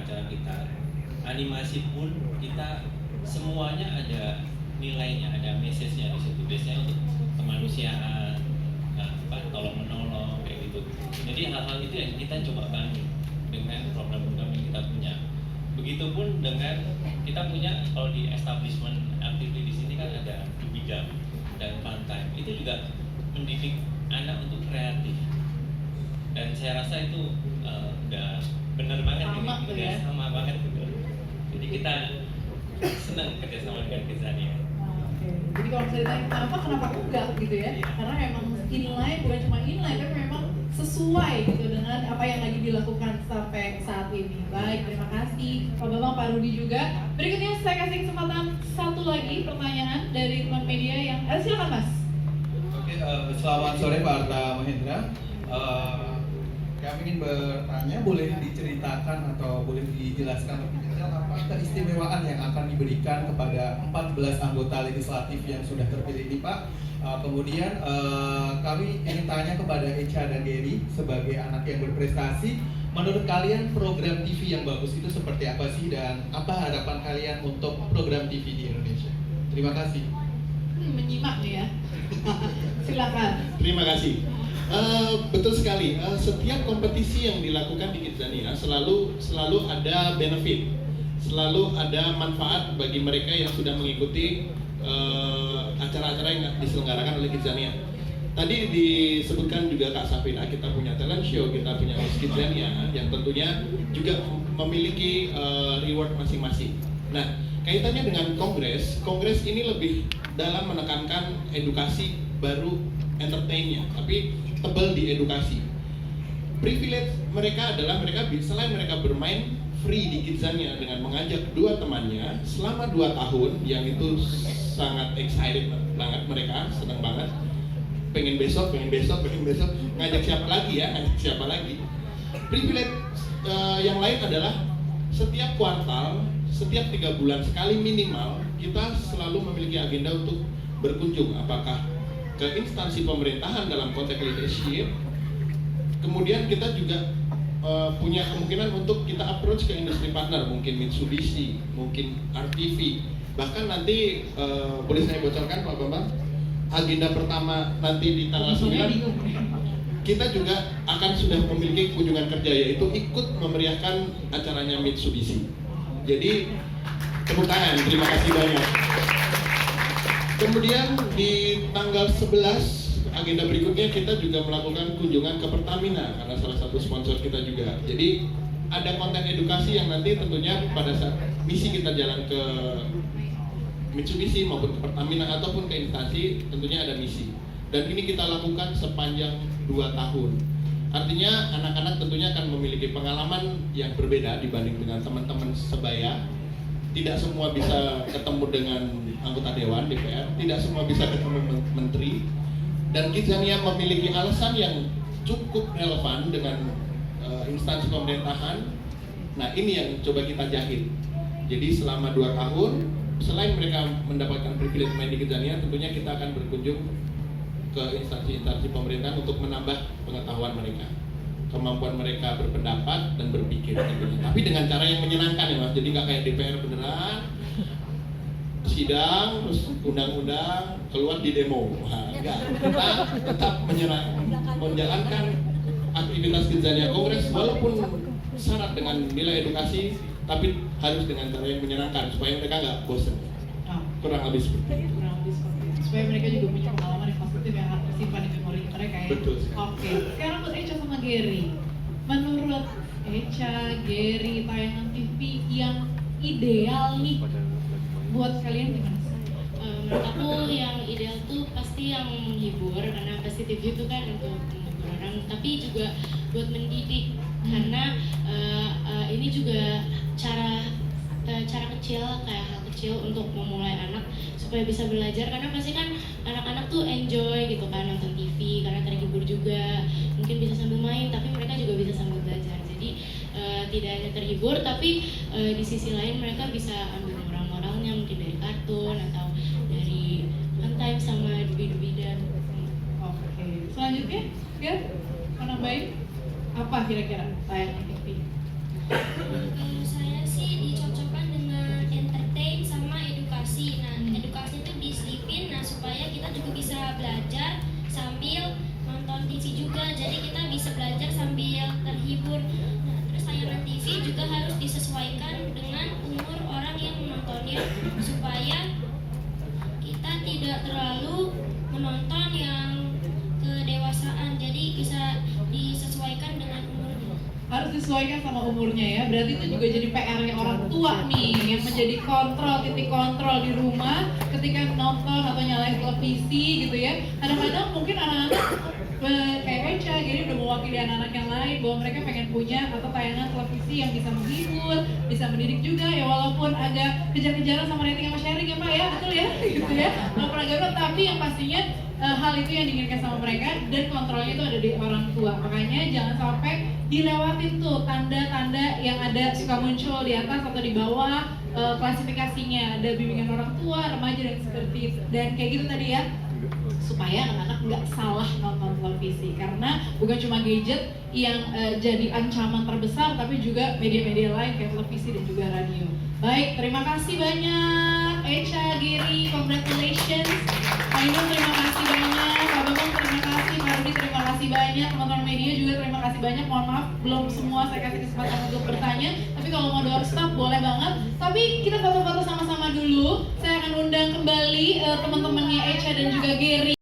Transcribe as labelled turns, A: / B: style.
A: acara-acara kita. Animasi pun kita semuanya ada nilainya, ada message-nya di situ. Biasanya untuk kemanusiaan, tolong menolong kayak gitu. Jadi hal-hal itu yang kita coba bangun dengan program-program yang kita punya. Begitupun dengan kita punya, kalau di establishment activity di sini kan ada bidang dan fun time. Itu juga mendidik anak untuk kreatif. Dan saya rasa itu udah benar banget
B: sama
A: ini,
B: ya?
A: sama banget gitu. Jadi kita senang kerjasama dengan Kidzania.
B: Oke. Jadi kalau misalnya ditanya kenapa enggak gitu ya? Karena memang inline bukan cuma inline, tapi memang sesuai gitu dengan apa yang lagi dilakukan sampai saat ini. Baik, terima kasih Pak Bambang, Pak Rudi juga. Berikutnya saya kasih kesempatan satu lagi pertanyaan dari teman media yang silakan Mas.
C: Oke, selamat sore Pak Arta Mahendra. Kami ingin bertanya, boleh diceritakan atau boleh dijelaskan lebih detail apa keistimewaan yang akan diberikan kepada 14 anggota legislatif yang sudah terpilih ini Pak? Kemudian kami ingin tanya kepada Echa dan Gary sebagai anak yang berprestasi, menurut kalian program TV yang bagus itu seperti apa sih, dan apa harapan kalian untuk program TV di Indonesia? Terima kasih.
B: Menyimak nih ya. Silakan.
D: Terima kasih. Betul sekali. Setiap kompetisi yang dilakukan di Kidzania selalu ada benefit, selalu ada manfaat bagi mereka yang sudah mengikuti acara-acara yang diselenggarakan oleh Kidzania. Tadi disebutkan juga Kak Safina, kita punya talent show, kita punya Miss Kidzania yang tentunya juga memiliki reward masing-masing. Nah, kaitannya dengan kongres ini lebih dalam menekankan edukasi baru entertainnya, tapi tebal di edukasi. Privilege mereka adalah selain mereka bermain free di Kidzania dengan mengajak dua temannya selama 2 tahun, yang itu sangat excited banget, mereka senang banget, pengen besok, ngajak siapa lagi. Privilege yang lain adalah setiap kuartal, setiap 3 bulan sekali minimal, kita selalu memiliki agenda untuk berkunjung, apakah ke instansi pemerintahan dalam konteks leadership. Kemudian kita juga punya kemungkinan untuk kita approach ke industri partner, mungkin Mitsubishi, mungkin RTV. Bahkan nanti boleh saya bocorkan Pak Bambang, agenda pertama nanti di tanggal 9 kita juga akan sudah memiliki kunjungan kerja, yaitu ikut memeriahkan acaranya Mitsubishi. Jadi tepuk tangan, terima kasih banyak. Kemudian di tanggal 11 agenda berikutnya kita juga melakukan kunjungan ke Pertamina karena salah satu sponsor kita juga. Jadi ada konten edukasi yang nanti tentunya pada saat misi kita jalan ke Mitsubishi maupun ke Pertamina ataupun ke instansi, tentunya ada misi. Dan ini kita lakukan sepanjang 2 tahun. Artinya anak-anak tentunya akan memiliki pengalaman yang berbeda dibanding dengan teman-teman sebaya. Tidak semua bisa ketemu dengan anggota dewan DPR, tidak semua bisa ketemu menteri, dan Kidzania memiliki alasan yang cukup relevan dengan instansi pemerintahan. Nah, ini yang coba kita jahit. Jadi selama 2 tahun, selain mereka mendapatkan privilege main di Kidzania, tentunya kita akan berkunjung ke instansi-instansi pemerintahan untuk menambah pengetahuan mereka, kemampuan mereka berpendapat dan berpikir tentunya. Tapi dengan cara yang menyenangkan ya Mas, jadi nggak kayak DPR beneran sidang terus undang-undang keluar di demo. Nah, enggak, kita tetap menjalankan aktivitas Kidzania Kongres walaupun syarat dengan nilai edukasi, tapi harus dengan cara yang menyenangkan supaya mereka nggak bosan. Kurang lebih seperti itu.
B: Supaya mereka juga punya pengalaman yang positif yang akan tersimpan di memori mereka ya.
D: Betul.
B: Oke, sekarang buat Echa sama Gary. Menurut Echa, Gary, tayangan TV yang ideal nih buat kalian gimana?
E: Menurut aku yang ideal tuh pasti yang menghibur, karena pasti TV itu kan untuk menghibur orang, tapi juga buat mendidik, karena ini juga cara kecil, kayak hal kecil untuk memulai anak supaya bisa belajar, karena pasti kan anak-anak tuh enjoy gitu kan nonton TV karena terhibur juga, mungkin bisa sambil main tapi mereka juga bisa sambil belajar. Jadi tidak hanya terhibur tapi di sisi lain mereka bisa ambil moral-moralnya mungkin dari kartun atau dari fun time sama dubi-dubi dan
B: Oke, selanjutnya ya, mau nambahin apa kira-kira tayangan TV?
E: disesuaikan dengan umur orang yang menontonnya supaya kita tidak terlalu menonton yang kedewasaan, jadi bisa disesuaikan dengan umurnya.
B: Harus disesuaikan sama umurnya ya. Berarti itu juga jadi PR-nya orang tua nih yang menjadi titik kontrol di rumah ketika nonton atau nyalain televisi gitu ya. Kadang-kadang mungkin anak-anak kayak Echa, jadi udah mewakili anak-anak yang lain bahwa mereka pengen punya atau tayangan televisi yang bisa menghibur, bisa mendidik juga ya, walaupun agak kejar-kejaran sama rating sama sharing ya Pak ya, betul ya gitu ya. Walaupun agak berat, tapi yang pastinya hal itu yang diinginkan sama mereka dan kontrolnya itu ada di orang tua. Makanya jangan sampai dilewatin tuh tanda-tanda yang ada suka muncul di atas atau di bawah klasifikasinya, ada bimbingan orang tua, remaja dan seperti itu. Dan kayak gitu tadi ya, supaya anak-anak nggak salah nonton televisi, karena bukan cuma gadget yang jadi ancaman terbesar, tapi juga media-media lain kayak televisi dan juga radio. Baik, terima kasih banyak Echa, Giri, congratulations. Pak Indra terima kasih banyak, Pak Bambang terima kasih, Pak Rudi terima kasih banyak, teman-teman media juga terima kasih banyak. Mohon maaf belum semua saya kasih kesempatan untuk bertanya, tapi kalau mau doorstop boleh banget. Tapi kita foto-foto sama-sama dulu. Saya akan undang kembali teman-temannya Echa dan juga Giri.